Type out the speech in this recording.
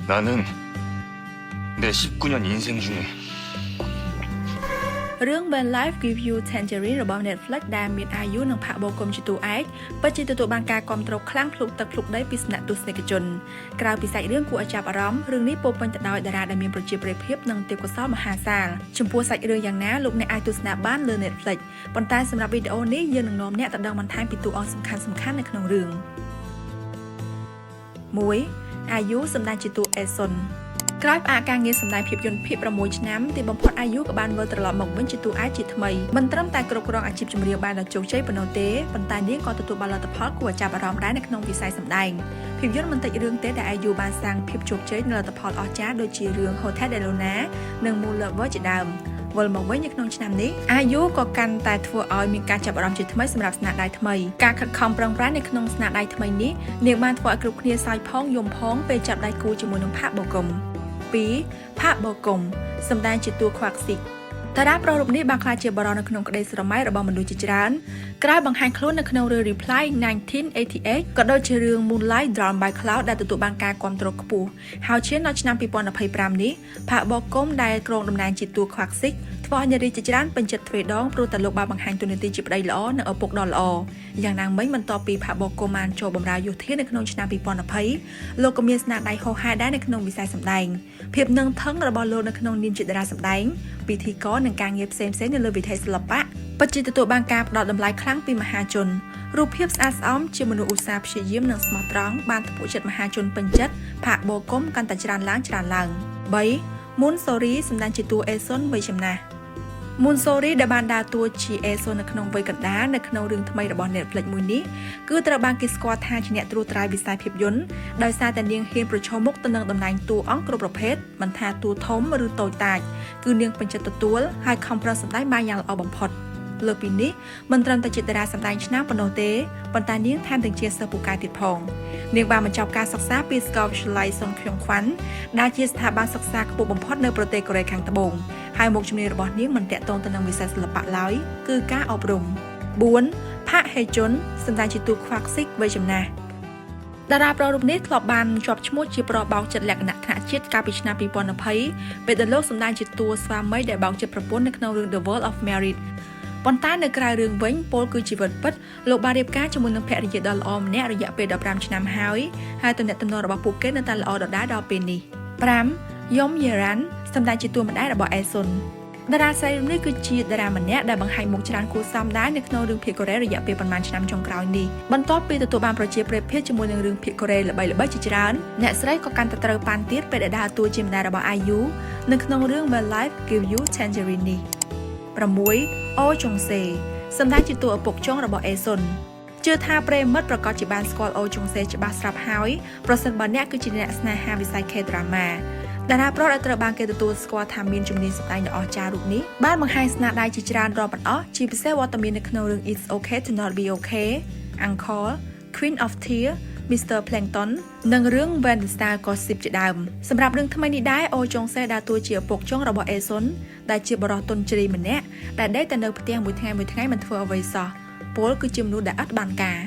나는 내 19년 인생 중에 เรื่อง When Life Give You Tangerine របស់ Netflix ដែលមានអាយុនិងផាកបូកុំជាតួឯកពិតជាទទួលបានការគាំទ្រខ្លាំងភ្លុកទឹកភ្លុកដីពីសំណាក់ទស្សនិកជនក្រៅពីសាច់រឿងគួរឲ្យចាប់អារម្មណ៍រឿងនេះពោពេញទៅដោយតារាដែលមានប្រជាប្រិយភាពនិងទេពកោសល្យមហាសាលចំពោះសាច់រឿងយ៉ាងណាលោកអ្នកអាចទស្សនាបានលើ Netflix ប៉ុន្តែសម្រាប់វីដេអូនេះយើងនឹងនាំអ្នកទៅដឹងបន្ថែមពីតួអង្គសំខាន់ៗនៅក្នុងរឿង 1. អាយុសម្ដេចជាតួអេសុនក្រោយផ្អាកការងារសម្ដែងភាពយន្តភាគ6ឆ្នាំទីបំផុតអាយុក៏បានវិលត្រឡប់មកវិញជាតួឯកជាថ្មីមិនត្រឹមតែគ្រប់គ្រងអាជីពចម្រៀងបានដោយជោគជ័យប៉ុណ្ណោះទេប៉ុន្តែនាងក៏ទទួលបានលទ្ធផលគួរឲ្យចាប់អារម្មណ៍ដែរនៅក្នុងវិស័យសម្ដែងភាពយន្តមិនតិចរឿងទេដែលអាយុបានសាងភាពជោគជ័យនិងលទ្ធផលអស្ចារ្យដូចជារឿង Hotel de Luna និង Moon Lover ជាដើមវិលមកវិញនៅក្នុងឆ្នាំនេះអាយុក៏កាន់តែធ្វើឲ្យមានការចាប់អារម្មណ៍ជាថ្មីសម្រាប់ស្នាដៃថ្មីការខិតខំប្រឹងប្រែងនៅក្នុងស្នាដៃថ្មីនេះនាងបានធ្វើឲ្យគ្រប់គ្នាសើចផងយំផងពេលចាប់ដៃគូជាមួយនឹងផាកបូកុំ 2. ផាកបូកុំសម្ដែងជាតួខ្វាក់ស៊ីកតារាប្រុសរូបនេះបានក្លាយជាបរិយានៅក្នុងក្តីស្រមៃរបស់មនុស្សជាច្រើនក្រោយបង្ហាញខ្លួននៅក្នុងរឿង Reply 1988ក៏ដូចជារឿង Moonlight Drawn by Cloud ដែលទទួលបានការគាំទ្រខ្ពស់ហើយឈានដល់ឆ្នាំ2025នេះផាកបូកុំដែលគ្រងតំណែងជាតួខ្វាក់ស៊ីកធ្វើឲ្យនារីជាច្រើនពេញចិត្តទ្វេដងព្រោះតែលោកបានបង្ហាញតួនាទីជាប្តីល្អនិងឪពុកដ៏ល្អយ៉ាងណាមិញបន្ទាប់ពីផាកបូកុំបានចូលបម្រើយោធានៅក្នុងឆ្នាំ2020លោកក៏មានស្នាដៃហោហែដែរនៅក្នុងវិស័យសម្ដែងភាពនឹងថឹងរបស់លោកនៅក្នុងនាមជាតារាសម្ដែងពិធីករនិងការងារផ្សេងៗនៅលើវិថីសិល្បៈពិតជាទទួលបានការផ្ដល់តម្លៃខ្លាំងពីមហាជនរូបភាពស្អាតស្អំជាមនុស្សឧស្សាហ៍ព្យាយាមនិងស្មោះត្រង់បានធ្វើចិត្តមហាជនពេញចិត្តផាកបូកុំកាន់តែច្រើនឡើង 3. Moon Sorry សម្ដែងជាតួអេសុនវ័យចំណាស់ Moon Sorry ដែលបានដើរតួជាអេសុននៅក្នុងវ័យកណ្ដាលនៅក្នុងរឿងថ្មីរបស់ Netflix មួយនេះគឺត្រូវបានគេស្គាល់ថាជាអ្នកត្រួសត្រាយវិស័យភាពយន្តដោយសារតែនាងហ៊ានប្រឈមមុខទៅនឹងតំណែងតួអង្គគ្រប់ប្រភេទមិនថាតួធំឬតូចតាចគឺនាងពេញចិត្តទទួលហើយខំប្រឹងសម្ដែងបានយ៉ាងល្អបំផុតលើពីនេះមិនត្រឹមតែជាតារាសម្ដែងឆ្នាំប៉ុណ្ណោះទេប៉ុន្តែនាងថែមទាំងជាសិស្សពូកែទៀតផងនាងបានបញ្ចប់ការសិក្សាពីសាកលវិទ្យាល័យសុនខ្យងខ្វាន់ដែលជាស្ថាប័នសិក្សាខ្ពស់បំផុតនៅប្រទេសកូរ៉េខាងត្បូងហើយមុខជំនាញរបស់នាងមិនតាក់ទងទៅនឹងវិស័យសិល្បៈឡើយគឺការអប់រំ 4. ផាកហេជុនសម្ដែងជាតួខ្វាក់ស៊ីកវ័យចំណាស់តារាប្រុសរូបនេះធ្លាប់បានជាប់ឈ្មោះជាប្រុសបោកចិត្តលក្ខណៈថ្នាក់ជាតិកាលពីឆ្នាំ2020ពេលដែលលោកសម្ដែងជាតួស្វាមីដែលបោកចិត្តប្រពន្ធនៅក្នុងរឿង The World of Marriedប៉ុន្តែនៅក្រៅរឿងវិញពលគឺជីវិតពិតលោកបានរៀបការជាមួយនឹងភរិយាដ៏ល្អម្នាក់រយៈពេល15ឆ្នាំហើយទំនាក់ទំនងរបស់ពួកគេនៅតែល្អដដែលដល់ពេលនេះ 5. យំយេរ៉ាន់សម្ដែងជាតួម្ដាយរបស់អេសុនតារាស្រីនេះគឺជាតារាម្នាក់ដែលបង្ហាញមុខច្រើនគួរសមដែរនៅក្នុងរឿងភាគកូរ៉េរយៈពេលប្រហែលឆ្នាំចុងក្រោយនេះបន្ទាប់ពីទទួលបានប្រជាប្រិយភាពជាមួយនឹងរឿងភាគកូរ៉េល្បីៗជាច្រើនអ្នកស្រីក៏កាន់តែត្រូវប៉ាន់ទៀតពេលដែលដើរតួជាម្ដាយរបស់ IU នៅក្នុងរឿង When Life Give You Tangerine នេះ 6. អូចុងសេសម្ដែងជាតួឪពុកចុងរបស់អេសុនជឿថាប្រិយមិត្តប្រកាសជាបានស្គាល់អូចុងសេច្បាស់ស្រាប់ហើយប្រសិនបើអ្នកគឺជាអ្នកស្នេហាវិស័យ K-drama តារាប្រុសដែលត្រូវបានគេទទួលស្គាល់ថាមានជំនាញសម្ដែងដ៏អស្ចារ្យរូបនេះបានបង្ហាញស្នាដៃជាច្រើនរាប់មិនអស់ជាពិសេសវត្តមាននៅក្នុងរឿង It's Okay to Not Be Okay Uncle Queen of Tears Mr. Plankton និងរឿង When the Star Gossip ជាដើមសម្រាប់រឿងថ្មីនេះដែរអូចុងសេដើរតួជាឪពុកចុងរបស់អេសុនដែលជាបរិសុទ្ធទុនជ្រីម្នាក់ដែលដេកតែនៅផ្ទះមួយថ្ងៃមិនធ្វើអ្វីសោះពលគឺជាមនុស្សដែលឥតបានការ